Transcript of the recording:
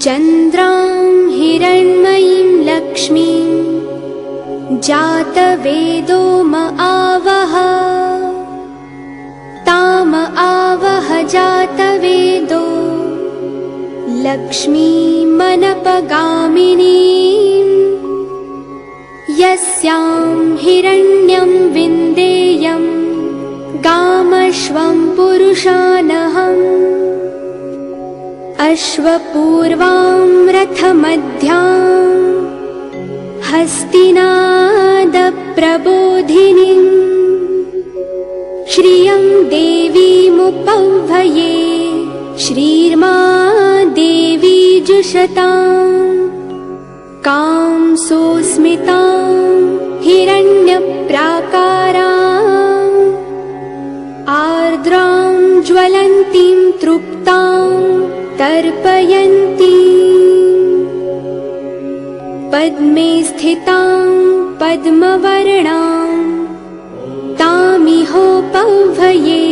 चन्द्रां हिरण्मयीं लक्ष्मीं जातवेदो म आवह ताम आवह जातवेदो लक्ष्मीमनपगामिनीं यस्यां हिरण्यं विन्देयं गामश्वं पुरुषानहम् अश्वपूर्वां रथमध्यां हस्तिनादप्रबोधिनीं श्रियं देवीमुपह्वये श्रीर्मा देवी जुषताम् कां सोऽस्मितां हिरण्यप्राकाराम् आर्द्रां ज्वलन्तीं तृप्तां तर्पयन्ती पद्मे स्थितां पद्मवर्णां तामिहोपह्वये